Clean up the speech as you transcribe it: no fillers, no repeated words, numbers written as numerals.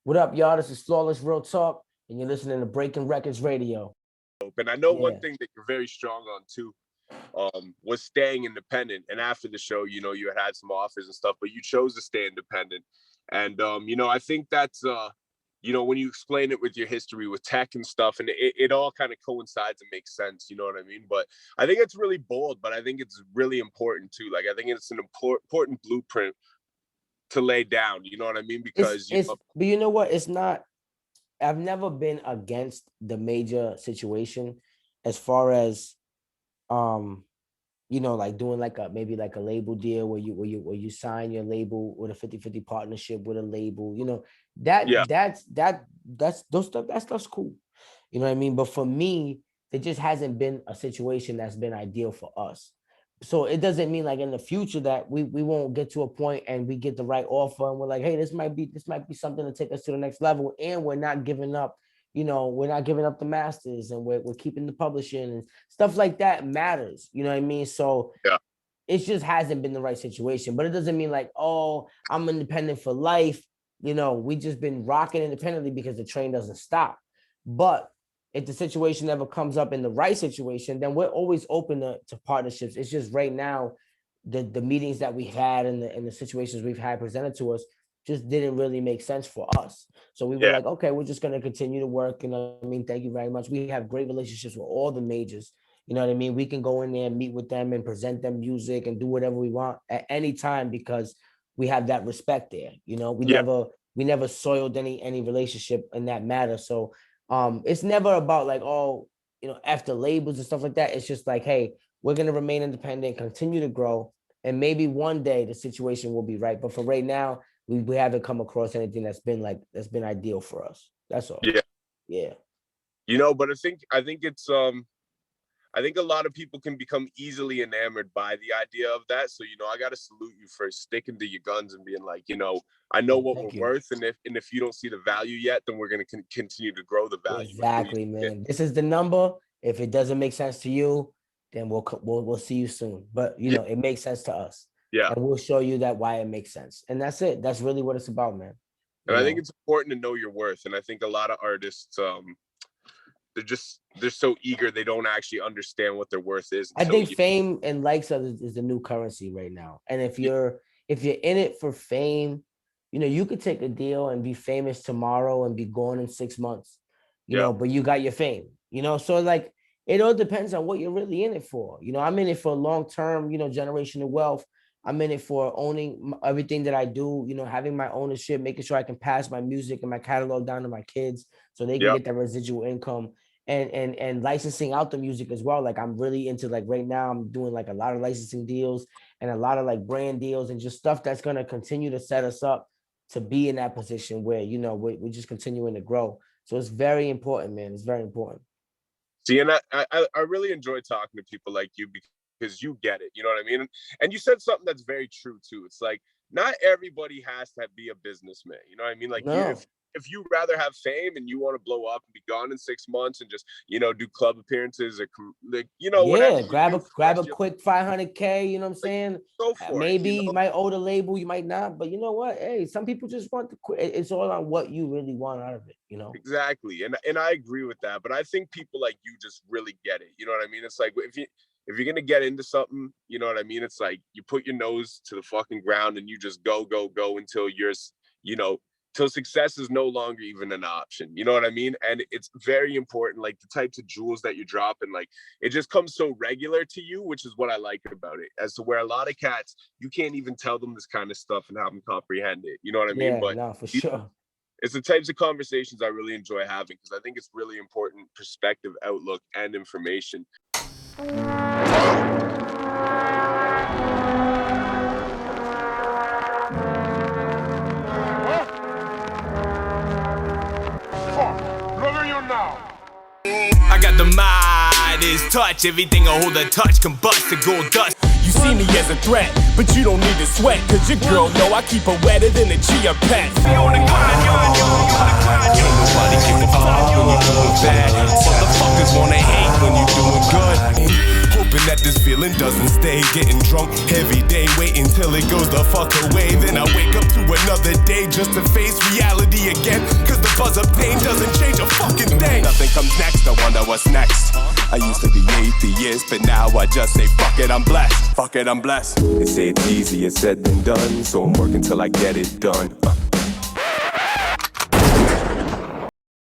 What up, y'all? This is Flawless Real Talk, and you're listening to Breaking Records Radio. And I know one thing that you're very strong on too, was staying independent. And after the show, you know, you had some offers and stuff, but you chose to stay independent. And you know, I think that's you know, when you explain it with your history with tech and stuff, and it all kind of coincides and makes sense, you know what I mean? But I think it's really bold, but I think it's really important too. Like, I think it's an important blueprint to lay down, you know what I mean? Because but you know what? It's not, I've never been against the major situation as far as you know, like doing like maybe like a label deal where you sign your label with a 50-50 partnership with a label, you know, that stuff's cool. You know what I mean? But for me, it just hasn't been a situation that's been ideal for us. So it doesn't mean like in the future that we won't get to a point and we get the right offer and we're like, hey, this might be something to take us to the next level, and we're not giving up. You know, we're not giving up the masters, and we're keeping the publishing and stuff like that matters. You know what I mean? So it just hasn't been the right situation. But it doesn't mean like, oh, I'm independent for life. You know, we just been rocking independently because the train doesn't stop. But if the situation ever comes up in the right situation, then we're always open to partnerships. It's just right now, the meetings that we've had and the situations we've had presented to us just didn't really make sense for us. So we were like, okay, we're just going to continue to work. You know what I mean? Thank you very much. We have great relationships with all the majors. You know what I mean? We can go in there and meet with them and present them music and do whatever we want at any time because we have that respect there. You know, we never soiled any relationship in that matter. So it's never about like, oh, you know, after labels and stuff like that. It's just like, hey, we're going to remain independent, continue to grow. And maybe one day the situation will be right. But for right now, we haven't come across anything that's been ideal for us. That's all. Yeah. You know, but I think it's I think a lot of people can become easily enamored by the idea of that. So, you know, I got to salute you for sticking to your guns and being like, you know, I know what we're worth. And if you don't see the value yet, then we're going to continue to grow the value. Exactly, man. This is the number. If it doesn't make sense to you, then we'll see you soon. But, you know, it makes sense to us. Yeah. And we'll show you that why it makes sense. And that's it. That's really what it's about, man. And I think it's important to know your worth. And I think a lot of artists, they're so eager, they don't actually understand what their worth is. I think fame and likes is the new currency right now. And if you're in it for fame, you know, you could take a deal and be famous tomorrow and be gone in 6 months, you know, but you got your fame, you know? So like, it all depends on what you're really in it for. You know, I'm in it for long-term, you know, generational wealth. I'm in it for owning everything that I do, you know, having my ownership, making sure I can pass my music and my catalog down to my kids so they can get that residual income and licensing out the music as well. Like I'm really into, like right now, I'm doing like a lot of licensing deals and a lot of like brand deals and just stuff that's going to continue to set us up to be in that position where, you know, we're just continuing to grow. So it's very important, man. It's very important. See, and I really enjoy talking to people like you because you get it, you know what I mean? And you said something that's very true too. It's like, not everybody has to be a businessman, you know what I mean? Like if you rather have fame and you want to blow up and be gone in 6 months and just, you know, do club appearances or like, you know, whatever. Grab a quick 500K, you know what I'm saying? Go for Maybe it, you might owe the label, you might not, but you know what? Hey, some people just want to quit. It's all on what you really want out of it, you know? Exactly. And I agree with that, but I think people like you just really get it. You know what I mean? It's like, if you're going to get into something, you know what I mean? It's like you put your nose to the fucking ground and you just go until you're, you know, till success is no longer even an option. You know what I mean? And it's very important, like the types of jewels that you drop, and like it just comes so regular to you, which is what I like about it. As to where a lot of cats, you can't even tell them this kind of stuff and have them comprehend it. You know what I mean? But no, for sure. It's the types of conversations I really enjoy having because I think it's really important perspective, outlook, and information. I got the Midas Touch, everything I hold a touch combust to gold dust. You see me as a threat, but you don't need to sweat, cause your girl know I keep her wetter than a chia pet. Ain't nobody give a fuck when you're doing bad. Motherfuckers wanna hate when you're doing good. Hoping that this feeling doesn't stay. Getting drunk every day, waiting till it goes the fuck away. Then I wake up to another day just to face reality again. of pain doesn't change a fucking thing. Nothing comes next, I wonder what's next. I used to be atheist, but now I just say fuck it, I'm blessed. Fuck it, I'm blessed. They say it's easier said than done, so I'm working till I get it done.